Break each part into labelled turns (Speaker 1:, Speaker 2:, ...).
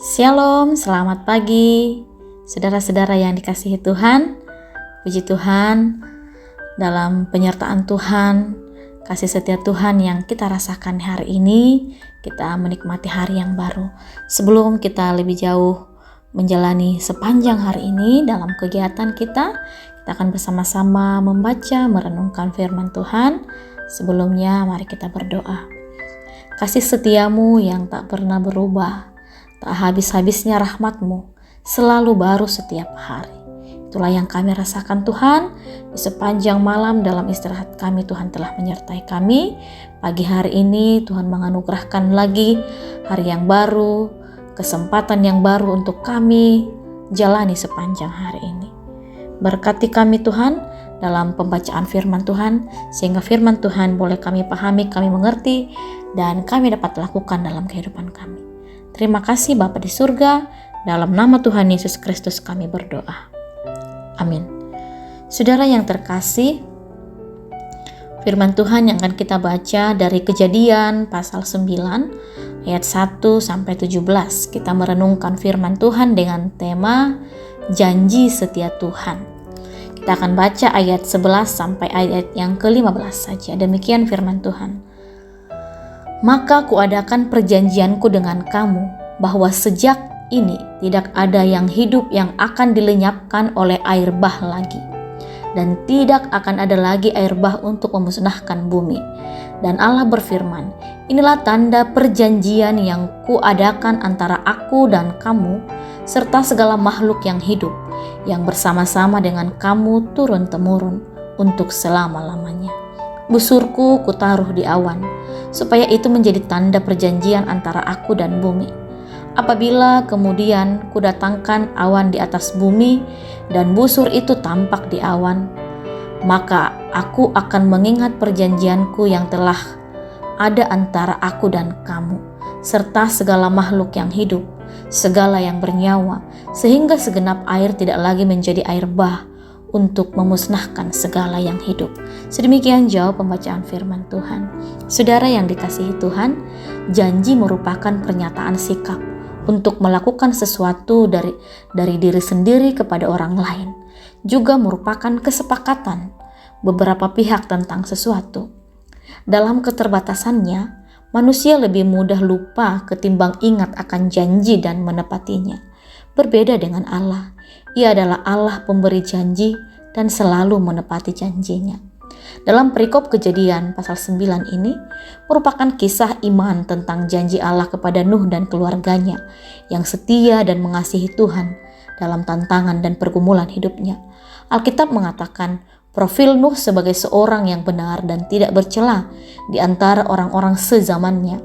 Speaker 1: Shalom, selamat pagi saudara-saudara yang dikasihi Tuhan. Puji Tuhan, dalam penyertaan Tuhan, kasih setia Tuhan yang kita rasakan hari ini, kita menikmati hari yang baru. Sebelum kita lebih jauh menjalani sepanjang hari ini dalam kegiatan kita akan bersama-sama membaca, merenungkan firman Tuhan. Sebelumnya mari kita berdoa. Kasih setiamu yang tak pernah berubah, tak habis-habisnya rahmat-Mu, selalu baru setiap hari. Itulah yang kami rasakan Tuhan, di sepanjang malam dalam istirahat kami Tuhan telah menyertai kami. Pagi hari ini Tuhan menganugerahkan lagi hari yang baru, kesempatan yang baru untuk kami jalani sepanjang hari ini. Berkati kami Tuhan dalam pembacaan firman Tuhan, sehingga firman Tuhan boleh kami pahami, kami mengerti, dan kami dapat lakukan dalam kehidupan kami. Terima kasih Bapa di surga, dalam nama Tuhan Yesus Kristus kami berdoa. Amin. Saudara yang terkasih, firman Tuhan yang akan kita baca dari Kejadian pasal 9 ayat 1 sampai 17. Kita merenungkan firman Tuhan dengan tema janji setia Tuhan. Kita akan baca ayat 11 sampai ayat yang ke-15 saja. Demikian firman Tuhan. Maka kuadakan perjanjianku dengan kamu, bahwa sejak ini tidak ada yang hidup yang akan dilenyapkan oleh air bah lagi. Dan tidak akan ada lagi air bah untuk memusnahkan bumi. Dan Allah berfirman, inilah tanda perjanjian yang kuadakan antara aku dan kamu, serta segala makhluk yang hidup, yang bersama-sama dengan kamu turun-temurun untuk selama-lamanya. Busurku kutaruh di awan, supaya itu menjadi tanda perjanjian antara aku dan bumi. Apabila kemudian kudatangkan awan di atas bumi, dan busur itu tampak di awan, maka aku akan mengingat perjanjianku yang telah ada antara aku dan kamu, serta segala makhluk yang hidup, segala yang bernyawa, sehingga segenap air tidak lagi menjadi air bah, untuk memusnahkan segala yang hidup. Sedemikian jauh pembacaan firman Tuhan. Saudara yang dikasihi Tuhan, janji merupakan pernyataan sikap untuk melakukan sesuatu dari diri sendiri kepada orang lain. Juga merupakan kesepakatan beberapa pihak tentang sesuatu. Dalam keterbatasannya, manusia lebih mudah lupa ketimbang ingat akan janji dan menepatinya. Berbeda dengan Allah, Ia adalah Allah pemberi janji dan selalu menepati janjinya. Dalam perikop Kejadian pasal 9 ini merupakan kisah iman tentang janji Allah kepada Nuh dan keluarganya yang setia dan mengasihi Tuhan dalam tantangan dan pergumulan hidupnya. Alkitab mengatakan profil Nuh sebagai seorang yang benar dan tidak bercela di antara orang-orang sezamannya.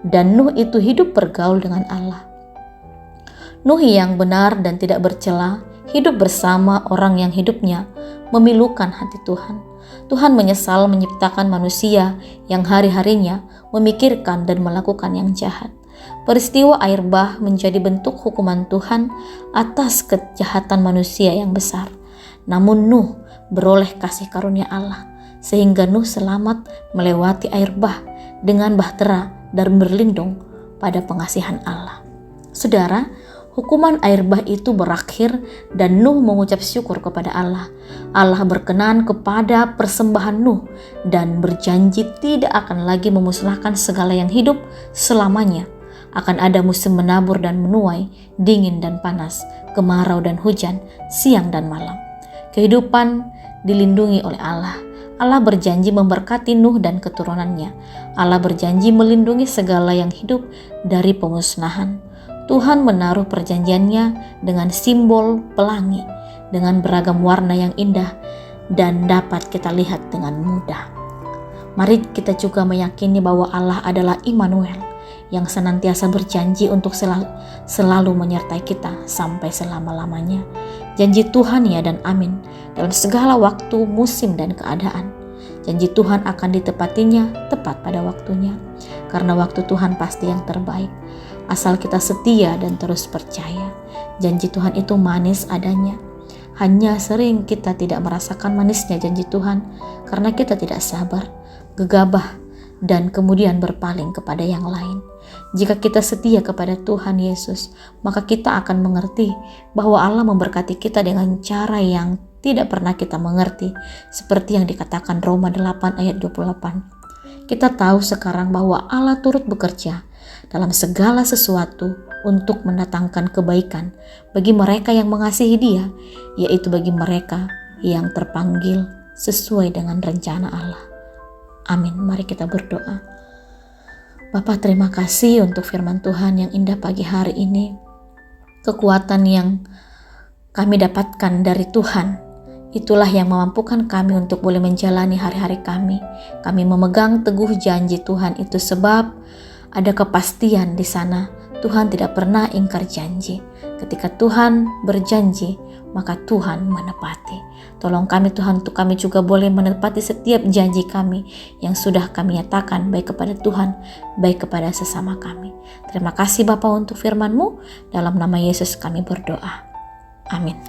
Speaker 1: Dan Nuh itu hidup bergaul dengan Allah. Nuh yang benar dan tidak bercela hidup bersama orang yang hidupnya memilukan hati Tuhan. Tuhan menyesal menciptakan manusia yang hari-harinya memikirkan dan melakukan yang jahat. Peristiwa air bah menjadi bentuk hukuman Tuhan atas kejahatan manusia yang besar. Namun Nuh beroleh kasih karunia Allah, sehingga Nuh selamat melewati air bah dengan bahtera dan berlindung pada pengasihan Allah. Saudara, hukuman air bah itu berakhir dan Nuh mengucap syukur kepada Allah. Allah berkenan kepada persembahan Nuh dan berjanji tidak akan lagi memusnahkan segala yang hidup selamanya. Akan ada musim menabur dan menuai, dingin dan panas, kemarau dan hujan, siang dan malam. Kehidupan dilindungi oleh Allah. Allah berjanji memberkati Nuh dan keturunannya. Allah berjanji melindungi segala yang hidup dari pemusnahan. Tuhan menaruh perjanjiannya dengan simbol pelangi, dengan beragam warna yang indah dan dapat kita lihat dengan mudah. Mari kita juga meyakini bahwa Allah adalah Immanuel yang senantiasa berjanji untuk selalu menyertai kita sampai selama-lamanya. Janji Tuhan ya dan amin dalam segala waktu, musim dan keadaan. Janji Tuhan akan ditepatinya tepat pada waktunya, karena waktu Tuhan pasti yang terbaik. Asal kita setia dan terus percaya, janji Tuhan itu manis adanya. Hanya sering kita tidak merasakan manisnya janji Tuhan karena kita tidak sabar, gegabah, dan kemudian berpaling kepada yang lain. Jika kita setia kepada Tuhan Yesus, maka kita akan mengerti bahwa Allah memberkati kita dengan cara yang tidak pernah kita mengerti, seperti yang dikatakan Roma 8 ayat 28. Kita tahu sekarang bahwa Allah turut bekerja dalam segala sesuatu untuk mendatangkan kebaikan bagi mereka yang mengasihi Dia, yaitu bagi mereka yang terpanggil sesuai dengan rencana Allah. Amin. Mari kita berdoa. Bapa, terima kasih untuk firman Tuhan yang indah pagi hari ini. Kekuatan yang kami dapatkan dari Tuhan, itulah yang memampukan kami untuk boleh menjalani hari-hari kami. Kami memegang teguh janji Tuhan itu sebab ada kepastian di sana. Tuhan tidak pernah ingkar janji. Ketika Tuhan berjanji, maka Tuhan menepati. Tolong kami Tuhan untuk kami juga boleh menepati setiap janji kami yang sudah kami nyatakan baik kepada Tuhan, baik kepada sesama kami. Terima kasih Bapa untuk firman-Mu. Dalam nama Yesus kami berdoa. Amin.